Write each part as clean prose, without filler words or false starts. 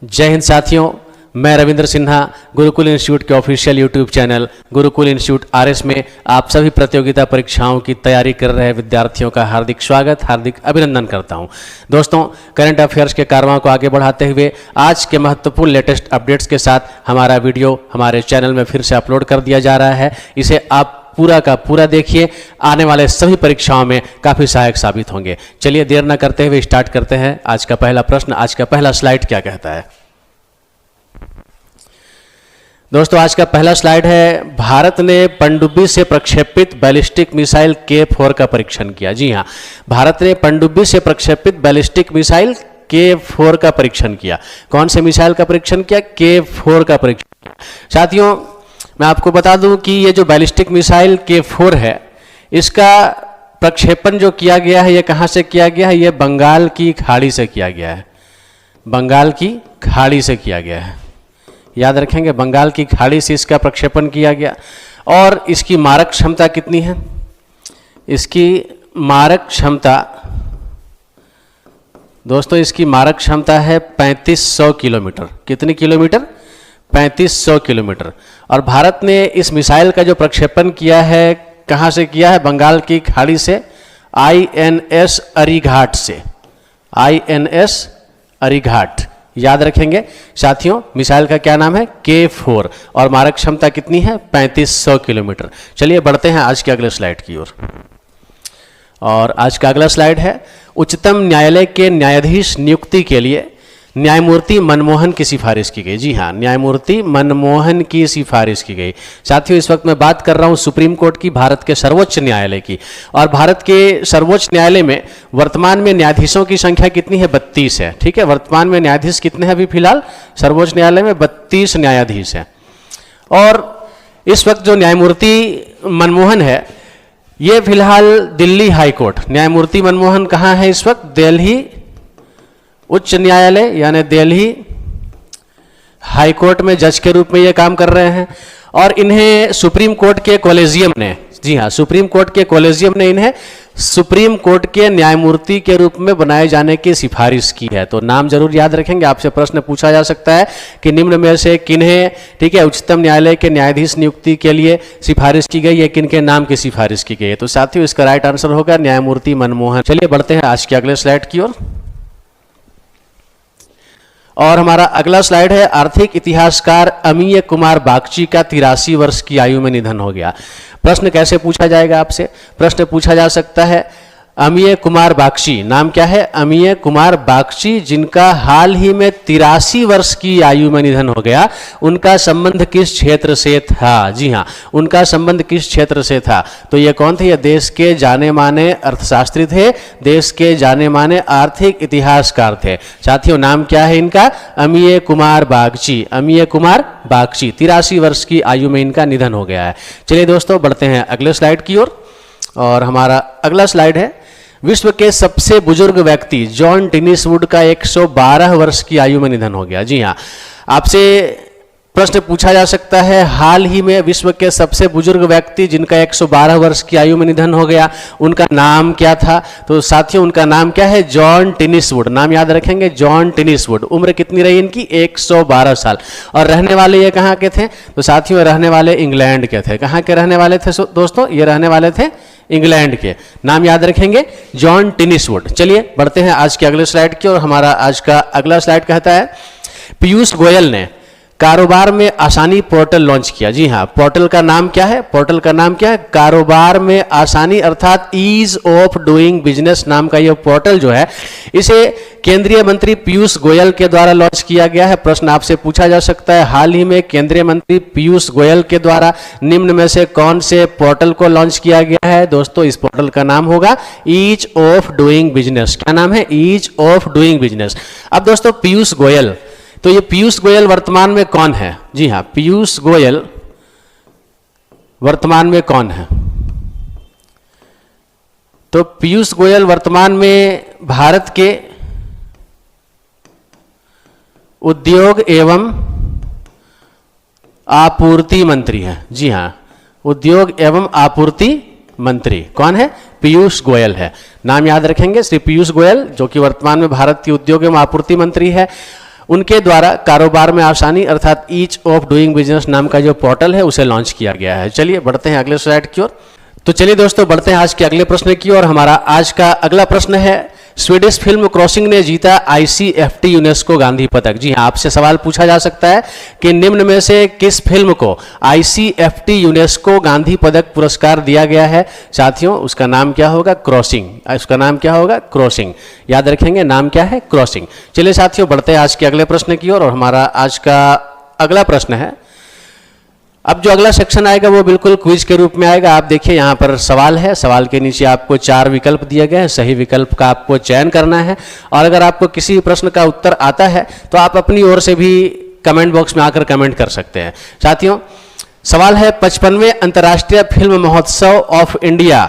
जय हिंद साथियों, मैं रविंद्र सिन्हा गुरुकुल इंस्टीट्यूट के official YouTube channel Gurukul institute RS में आप सभी प्रतियोगिता परीक्षाओं की तैयारी कर रहे विद्यार्थियों का हार्दिक स्वागत, हार्दिक अभिनंदन करता हूं। दोस्तों, करंट अफेयर्स के कारवां को आगे बढ़ाते हुए आज के महत्वपूर्ण लेटेस्ट अपडेट्स के साथ हमारा वीडियो हमारे चैनल में फिर से अपलोड कर दिया जा रहा है। इसे आप पूरा का पूरा देखिए, आने वाले सभी परीक्षाओं में काफ़ी सहायक साबित होंगे। चलिए देर न करते हुए स्टार्ट करते हैं। आज का पहला प्रश्न, आज का पहला स्लाइड क्या कहता है? दोस्तों, आज का पहला स्लाइड है, भारत ने पनडुब्बी से प्रक्षेपित बैलिस्टिक मिसाइल K4 का परीक्षण किया। जी हां, भारत ने पनडुब्बी से प्रक्षेपित बैलिस्टिक मिसाइल K4 का परीक्षण किया। कौन से मिसाइल का परीक्षण किया? K4 का परीक्षण किया। साथियों, मैं आपको बता दूं कि ये जो बैलिस्टिक मिसाइल K4 है, इसका प्रक्षेपण जो किया गया है, ये कहां से किया गया है? ये बंगाल की खाड़ी से किया गया है। बंगाल की खाड़ी से किया गया है, याद रखेंगे, बंगाल की खाड़ी से इसका प्रक्षेपण किया गया। और इसकी मारक क्षमता कितनी है? इसकी मारक क्षमता दोस्तों, इसकी मारक क्षमता है 3500 किलोमीटर। कितनी किलोमीटर? 3500 किलोमीटर। और भारत ने इस मिसाइल का जो प्रक्षेपण किया है, कहां से किया है? बंगाल की खाड़ी से, INS अरीघाट से। INS अरीघाट, याद रखेंगे साथियों। मिसाइल का क्या नाम है? K4। और मारक क्षमता कितनी है? 3500 किलोमीटर। चलिए बढ़ते हैं आज के अगले स्लाइड की ओर। और आज का अगला स्लाइड है, उच्चतम न्यायालय के न्यायाधीश नियुक्ति के लिए न्यायमूर्ति मनमोहन की सिफारिश की गई। जी हाँ, न्यायमूर्ति मनमोहन की सिफारिश की गई। साथियों, इस वक्त मैं बात कर रहा हूँ सुप्रीम कोर्ट की, भारत के सर्वोच्च न्यायालय की। और भारत के सर्वोच्च न्यायालय में वर्तमान में न्यायाधीशों की संख्या कितनी है? 32 है। ठीक है, वर्तमान में न्यायाधीश कितने हैं अभी फिलहाल सर्वोच्च न्यायालय में? 32 न्यायाधीश हैं। और इस वक्त जो न्यायमूर्ति मनमोहन है, ये फिलहाल दिल्ली हाईकोर्ट, न्यायमूर्ति मनमोहन कहाँ है इस वक्त? दिल्ली उच्च न्यायालय यानी दिल्ली हाई कोर्ट में जज के रूप में ये काम कर रहे हैं। और इन्हें सुप्रीम कोर्ट के कॉलेजियम ने, जी हाँ, सुप्रीम कोर्ट के कॉलेजियम ने इन्हें सुप्रीम कोर्ट के न्यायमूर्ति के रूप में बनाए जाने की सिफारिश की है। तो नाम जरूर याद रखेंगे, आपसे प्रश्न पूछा जा सकता है कि निम्न में से किन्हें, ठीक है, उच्चतम न्यायालय के न्यायाधीश नियुक्ति के लिए सिफारिश की गई है, किनके नाम की सिफारिश की गई है? तो साथियों, इसका राइट आंसर होगा न्यायमूर्ति मनमोहन। चलिए बढ़ते हैं आज के अगले स्लाइड की ओर। और हमारा अगला स्लाइड है, आर्थिक इतिहासकार अमीय कुमार बागची का 83 वर्ष की आयु में निधन हो गया। प्रश्न कैसे पूछा जाएगा आपसे? प्रश्न पूछा जा सकता है, अमीय कुमार बागची, नाम क्या है? अमीय कुमार बागची, जिनका हाल ही में 83 वर्ष की आयु में निधन हो गया, उनका संबंध किस क्षेत्र से था? जी हाँ, उनका संबंध किस क्षेत्र से था? तो ये कौन थे? ये देश के जाने माने अर्थशास्त्री थे, देश के जाने माने आर्थिक इतिहासकार थे। साथियों, नाम क्या है इनका? अमीय कुमार बागची। अमीय कुमार बागची, 83 वर्ष की आयु में इनका निधन हो गया है। चलिए दोस्तों, बढ़ते हैं अगले स्लाइड की ओर। और हमारा अगला स्लाइड है, विश्व के सबसे बुजुर्ग व्यक्ति जॉन टिनिसवुड का 112 वर्ष की आयु में निधन हो गया। जी हाँ, आपसे प्रश्न पूछा जा सकता है, हाल ही में विश्व के सबसे बुजुर्ग व्यक्ति जिनका 112 वर्ष की आयु में निधन हो गया, उनका नाम क्या था? तो साथियों, उनका नाम क्या है? जॉन टिनिसवुड। नाम याद रखेंगे, जॉन टिनिसवुड। उम्र कितनी रही इनकी? 112 साल। और रहने वाले ये कहाँ के थे? तो साथियों, रहने वाले इंग्लैंड के थे। कहाँ के रहने वाले थे दोस्तों? ये रहने वाले थे इंग्लैंड के। नाम याद रखेंगे, जॉन टिनिसवुड। चलिए बढ़ते हैं आज के अगले स्लाइड की। और हमारा आज का अगला स्लाइड कहता है, पीयूष गोयल ने कारोबार में आसानी पोर्टल लॉन्च किया। जी हाँ, पोर्टल का नाम क्या है? पोर्टल का नाम क्या है? कारोबार में आसानी, अर्थात ईज ऑफ डूइंग बिजनेस नाम का यह पोर्टल जो है, इसे केंद्रीय मंत्री पीयूष गोयल के द्वारा लॉन्च किया गया है। प्रश्न आपसे पूछा जा सकता है, हाल ही में केंद्रीय मंत्री पीयूष गोयल के द्वारा निम्न में से कौन से पोर्टल को लॉन्च किया गया है? दोस्तों, इस पोर्टल का नाम होगा ईज ऑफ डूइंग बिजनेस। क्या नाम है? Ease of doing business. अब दोस्तों, पीयूष गोयल, तो ये पीयूष गोयल वर्तमान में कौन है? जी हाँ, पीयूष गोयल वर्तमान में कौन है? तो पीयूष गोयल वर्तमान में भारत के उद्योग एवं आपूर्ति मंत्री हैं। जी हाँ, उद्योग एवं आपूर्ति मंत्री कौन है? पीयूष गोयल है। नाम याद रखेंगे, श्री पीयूष गोयल, जो कि वर्तमान में भारत के उद्योग एवं आपूर्ति मंत्री है। उनके द्वारा कारोबार में आसानी अर्थात ईज ऑफ डूइंग बिजनेस नाम का जो पोर्टल है उसे लॉन्च किया गया है। चलिए बढ़ते हैं अगले स्लाइड की ओर। तो चलिए दोस्तों बढ़ते हैं आज के अगले प्रश्न की ओर। हमारा आज का अगला प्रश्न है, स्वीडिश फिल्म क्रॉसिंग ने जीता ICFT यूनेस्को गांधी पदक। जी हाँ, आपसे सवाल पूछा जा सकता है कि निम्न में से किस फिल्म को ICFT यूनेस्को गांधी पदक पुरस्कार दिया गया है। साथियों उसका नाम क्या होगा? क्रॉसिंग। उसका नाम क्या होगा? क्रॉसिंग। याद रखेंगे, नाम क्या है? क्रॉसिंग। चलिए साथियों बढ़ते हैं आज के अगले प्रश्न की ओर। और हमारा आज का अगला प्रश्न है, अब जो अगला सेक्शन आएगा वो बिल्कुल क्विज के रूप में आएगा। आप देखिए यहाँ पर सवाल है, सवाल के नीचे आपको 4 विकल्प दिए गए हैं, सही विकल्प का आपको चयन करना है। और अगर आपको किसी प्रश्न का उत्तर आता है तो आप अपनी ओर से भी कमेंट बॉक्स में आकर कमेंट कर सकते हैं। साथियों सवाल है, 55वें अंतर्राष्ट्रीय फिल्म महोत्सव ऑफ इंडिया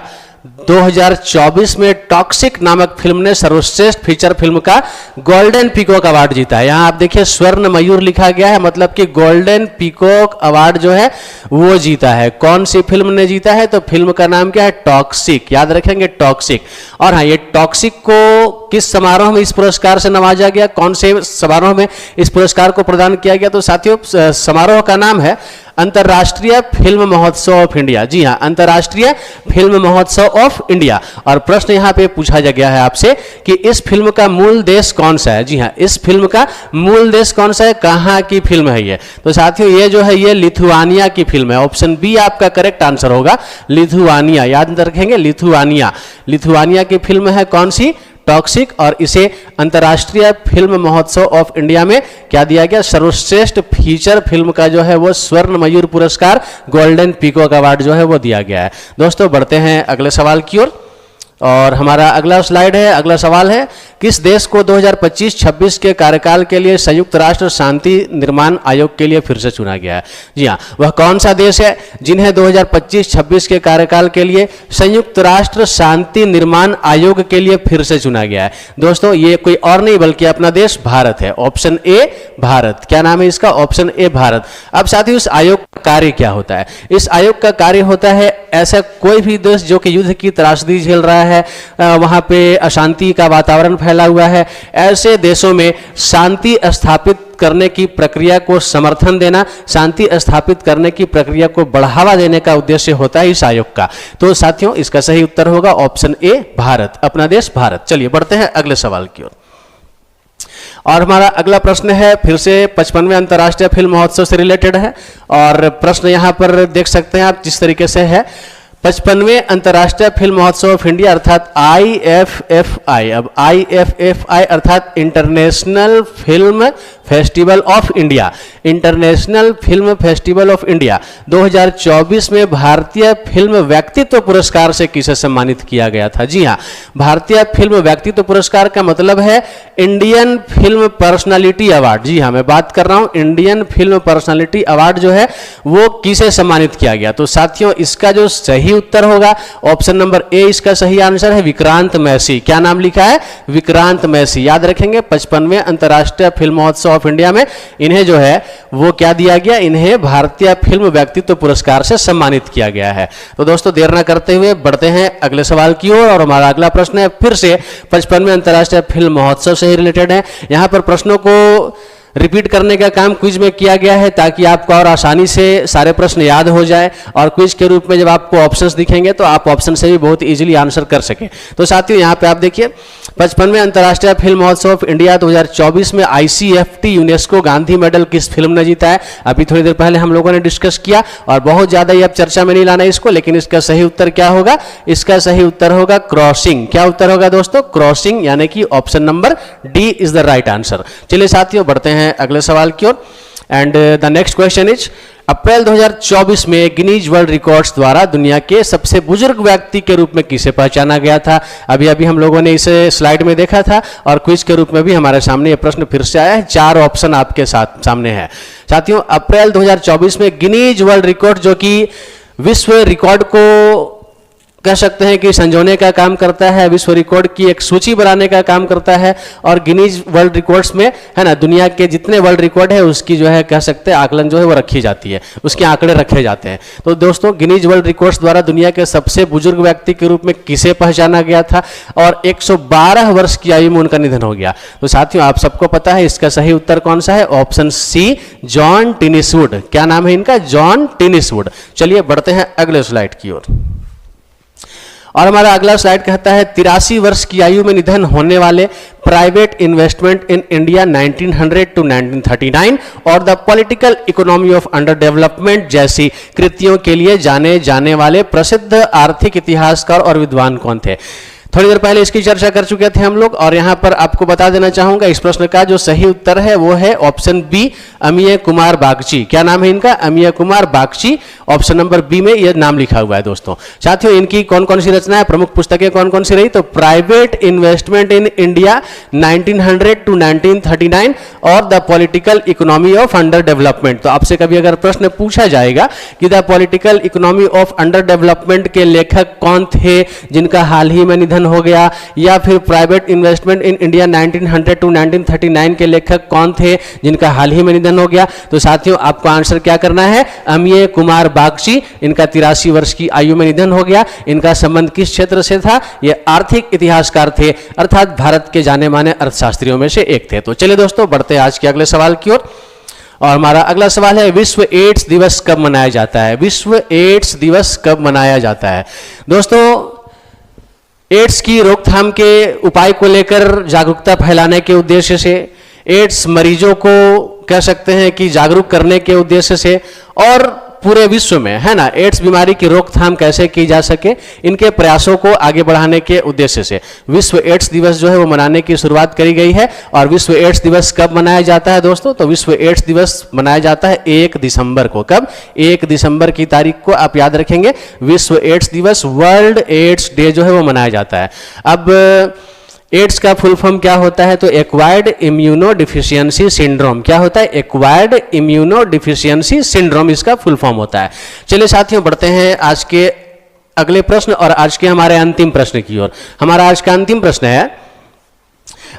2024 में टॉक्सिक नामक फिल्म ने सर्वश्रेष्ठ फीचर फिल्म का गोल्डन पीकॉक अवार्ड जीता है। यहां आप देखिए स्वर्ण मयूर लिखा गया है, मतलब कि गोल्डन पीकॉक अवार्ड जो है वो जीता है। कौन सी फिल्म ने जीता है? तो फिल्म का नाम क्या है? टॉक्सिक। याद रखेंगे, टॉक्सिक। और हाँ, ये टॉक्सिक को किस समारोह में इस पुरस्कार से नवाजा गया? कौन से समारोह में इस पुरस्कार को प्रदान किया गया? तो साथियों समारोह का नाम है अंतर्राष्ट्रीय फिल्म महोत्सव ऑफ इंडिया। जी हां, अंतर्राष्ट्रीय फिल्म महोत्सव ऑफ इंडिया। और प्रश्न यहां पे पूछा गया है आपसे कि इस फिल्म का मूल देश कौन सा है। जी हां, इस फिल्म का मूल देश कौन सा है? कहां की फिल्म है ये? तो साथियों ये जो है ये लिथुआनिया की फिल्म है। ऑप्शन बी आपका करेक्ट आंसर होगा, लिथुआनिया। याद रखेंगे, लिथुआनिया। लिथुआनिया की फिल्म है कौन सी? टॉक्सिक। और इसे अंतर्राष्ट्रीय फिल्म महोत्सव ऑफ इंडिया में क्या दिया गया? सर्वश्रेष्ठ फीचर फिल्म का जो है वो स्वर्ण मयूर पुरस्कार, गोल्डन पीकॉक अवार्ड जो है वो दिया गया है। दोस्तों बढ़ते हैं अगले सवाल की ओर। और हमारा अगला स्लाइड है, अगला सवाल है, किस देश को 2025-26 के कार्यकाल के लिए संयुक्त राष्ट्र शांति निर्माण आयोग के लिए फिर से चुना गया है? जी हाँ, वह कौन सा देश है जिन्हें 2025-26 के कार्यकाल के लिए संयुक्त राष्ट्र शांति निर्माण आयोग के लिए फिर से चुना गया है? दोस्तों ये कोई और नहीं बल्कि अपना देश भारत है। Option A Bharat. क्या नाम है इसका? Option A Bharat. अब साथियों इस आयोग का कार्य क्या होता है? इस आयोग का कार्य होता है, ऐसा कोई भी देश जो कि युद्ध की त्रासदी झेल रहा है, वहां पे अशांति का वातावरण फैला हुआ है, ऐसे देशों में शांति स्थापित करने की प्रक्रिया को समर्थन देना, शांति स्थापित करने की प्रक्रिया को बढ़ावा देने का उद्देश्य होता है इस आयोग का। तो साथियों इसका सही उत्तर होगा ऑप्शन ए भारत, अपना देश भारत। चलिए बढ़ते हैं अगले सवाल की ओर। और हमारा अगला प्रश्न है फिर से 55वें अंतर्राष्ट्रीय फिल्म महोत्सव से रिलेटेड है। और प्रश्न यहां पर देख सकते हैं आप जिस तरीके से है, 55वें अंतर्राष्ट्रीय फिल्म महोत्सव ऑफ इंडिया अर्थात IFFI। अब IFFI अर्थात international film festival of India, international film festival of India 2024 में भारतीय फिल्म व्यक्तित्व पुरस्कार से किसे सम्मानित किया गया था? जी हाँ, भारतीय फिल्म व्यक्तित्व पुरस्कार का मतलब है इंडियन फिल्म पर्सनालिटी अवार्ड। जी हाँ, मैं बात कर रहा हूं इंडियन फिल्म पर्सनालिटी अवार्ड जो है वो किसे सम्मानित किया गया? तो साथियों इसका जो सही उत्तर होगा ऑप्शन नंबर ए इसका सही आंसर है, विक्रांत मैसी। क्या नाम लिखा है? विक्रांत मैसी। याद रखेंगे 55वें अंतर्राष्ट्रीय फिल्म महोत्सव ऑफ इंडिया में इन्हें जो है वो क्या दिया गया? इन्हें भारतीय फिल्म व्यक्तित्व पुरस्कार से सम्मानित किया गया है। तो दोस्तों देर न करते हुए बढ़ते हैं अगले सवाल की ओर। और हमारा अगला प्रश्न है फिर से 55वें अंतर्राष्ट्रीय फिल्म महोत्सव से ही रिलेटेड है। यहां पर प्रश्नों को रिपीट करने का काम क्विज में किया गया है ताकि आपको और आसानी से सारे प्रश्न याद हो जाए। और क्विज के रूप में जब आपको ऑप्शंस दिखेंगे तो आप ऑप्शन से भी बहुत इजीली आंसर कर सकें। तो साथियों यहाँ पे आप देखिए 55वें अंतर्राष्ट्रीय फिल्म महोत्सव ऑफ इंडिया 2024 में ICFT यूनेस्को गांधी मेडल किस फिल्म ने जीता है? अभी थोड़ी देर पहले हम लोगों ने डिस्कस किया और बहुत ज्यादा ये अब चर्चा में नहीं लाना इसको, लेकिन इसका सही उत्तर क्या होगा? इसका सही उत्तर होगा क्रॉसिंग। क्या उत्तर होगा दोस्तों? क्रॉसिंग, यानी कि option number D is the right answer. चलिए साथियों बढ़ते हैं अगले सवाल की ओर। And the next question is, April 2024 में गिनीज वर्ल्ड रिकॉर्ड्स द्वारा दुनिया के सबसे बुजुर्ग व्यक्ति के रूप में किसे पहचाना गया था? अभी अभी हम लोगों ने इसे स्लाइड में देखा था और क्विज के रूप में भी हमारे सामने यह प्रश्न फिर से आया है। 4 ऑप्शन आपके सामने है। साथियों अप्रैल 2024 में गिनीज वर्ल्ड रिकॉर्ड जो कि विश्व रिकॉर्ड को कह सकते हैं कि संजोने का काम करता है, विश्व रिकॉर्ड की एक सूची बनाने का काम करता है, और गिनीज वर्ल्ड रिकॉर्ड्स में है ना दुनिया के जितने वर्ल्ड रिकॉर्ड है उसकी जो है कह सकते हैं आकलन जो है वो रखी जाती है, उसके आंकड़े रखे जाते हैं। तो दोस्तों गिनीज वर्ल्ड रिकॉर्ड्स द्वारा दुनिया के सबसे बुजुर्ग व्यक्ति के रूप में किसे पहचाना गया था, और 112 वर्ष की आयु में उनका निधन हो गया। तो साथियों आप सबको पता है इसका सही उत्तर कौन सा है, ऑप्शन सी, जॉन टिनिसवुड। क्या नाम है इनका, जॉन टिनिसवुड। चलिए बढ़ते हैं अगले स्लाइड की ओर। और हमारा अगला स्लाइड कहता है 83 वर्ष की आयु में निधन होने वाले private investment in India 1900 to 1939 और the political economy of underdevelopment जैसी कृतियों के लिए जाने जाने वाले प्रसिद्ध आर्थिक इतिहासकार और विद्वान कौन थे। थोड़ी देर पहले इसकी चर्चा कर चुके थे हम लोग, और यहां पर आपको बता देना चाहूंगा इस प्रश्न का जो सही उत्तर है वो है ऑप्शन बी, अमीय कुमार बागची। क्या नाम है इनका, Amiya Kumar Bagchi. Option number B में यह नाम लिखा हुआ है। दोस्तों साथियों इनकी कौन कौन सी रचना है, प्रमुख पुस्तकें कौन कौन सी रही, तो private investment in India 1900 to 1939 और the political economy of underdevelopment. तो आपसे कभी अगर प्रश्न पूछा जाएगा कि the political economy of underdevelopment के लेखक कौन थे जिनका हाल ही में निधन हो गया, या फिर private investment in India 1900 to 1939 के लेखक कौन थे जिनका हाल ही में निधन हो गया, तो साथियों आपको आंसर क्या करना है, अमीय कुमार बागची। इनका 83 वर्ष की आयु में निधन हो गया। इनका संबंध किस क्षेत्र से था, ये आर्थिक इतिहासकार थे, अर्थात भारत के जाने माने अर्थशास्त्रियों में से एक थे। तो चलिए दोस्तों बढ़ते हैं आज के अगले सवाल की ओर। और हमारा अगला सवाल है विश्व एड्स दिवस कब मनाया जाता है, विश्व एड्स दिवस कब मनाया जाता है। दोस्तों एड्स की रोकथाम के उपाय को लेकर जागरूकता फैलाने के उद्देश्य से, एड्स मरीजों को कह सकते हैं कि जागरूक करने के उद्देश्य से, और पूरे विश्व में है ना एड्स बीमारी की रोकथाम कैसे की जा सके, इनके प्रयासों को आगे बढ़ाने के उद्देश्य से विश्व एड्स दिवस जो है वो मनाने की शुरुआत करी गई है। और विश्व एड्स दिवस कब मनाया जाता है दोस्तों, तो विश्व एड्स दिवस मनाया जाता है 1 दिसंबर को। कब, 1 दिसंबर की तारीख को आप याद रखेंगे, विश्व एड्स दिवस, वर्ल्ड एड्स डे जो है वो मनाया जाता है। अब एड्स का फुल फॉर्म क्या होता है, तो एक्वायर्ड इम्यूनो डिफिशियंसी सिंड्रोम। क्या होता है, एक्वायर्ड इम्यूनो डिफिशियंसी सिंड्रोम इसका फुल फॉर्म होता है। चलिए साथियों बढ़ते हैं आज के अगले प्रश्न और आज के हमारे अंतिम प्रश्न की ओर। हमारा आज का अंतिम प्रश्न है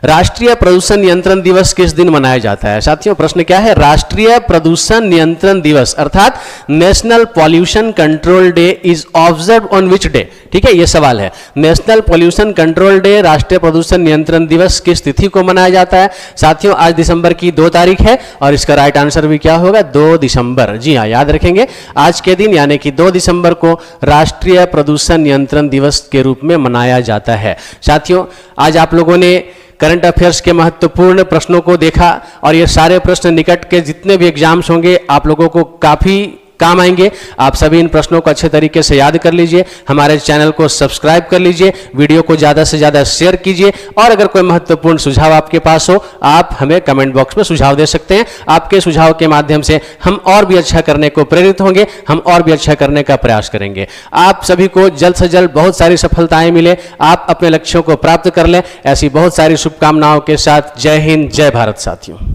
राष्ट्रीय प्रदूषण नियंत्रण दिवस किस दिन मनाया जाता है। साथियों प्रश्न क्या है, राष्ट्रीय प्रदूषण नियंत्रण दिवस अर्थात national pollution control day is observe on which day. ठीक है, ये सवाल है। नेशनल पॉल्यूशन कंट्रोल डे, राष्ट्रीय प्रदूषण नियंत्रण दिवस किस तिथि को मनाया जाता है। साथियों आज दिसंबर की 2 तारीख है और इसका राइट आंसर भी क्या होगा, 2 दिसंबर। जी हाँ, याद रखेंगे आज के दिन यानी कि 2 दिसंबर को राष्ट्रीय प्रदूषण नियंत्रण दिवस के रूप में मनाया जाता है। साथियों आज आप लोगों ने करंट अफेयर्स के महत्वपूर्ण प्रश्नों को देखा और ये सारे प्रश्न निकट के जितने भी एग्जाम्स होंगे आप लोगों को काफी काम आएंगे। आप सभी इन प्रश्नों को अच्छे तरीके से याद कर लीजिए, हमारे चैनल को सब्सक्राइब कर लीजिए, वीडियो को ज़्यादा से ज़्यादा शेयर कीजिए और अगर कोई महत्वपूर्ण सुझाव आपके पास हो आप हमें कमेंट बॉक्स में सुझाव दे सकते हैं। आपके सुझाव के माध्यम से हम और भी अच्छा करने को प्रेरित होंगे, हम और भी अच्छा करने का प्रयास करेंगे। आप सभी को जल्द से जल्द बहुत सारी सफलताएं मिले, आप अपने लक्ष्यों को प्राप्त कर लें, ऐसी बहुत सारी शुभकामनाओं के साथ जय हिंद, जय भारत साथियों।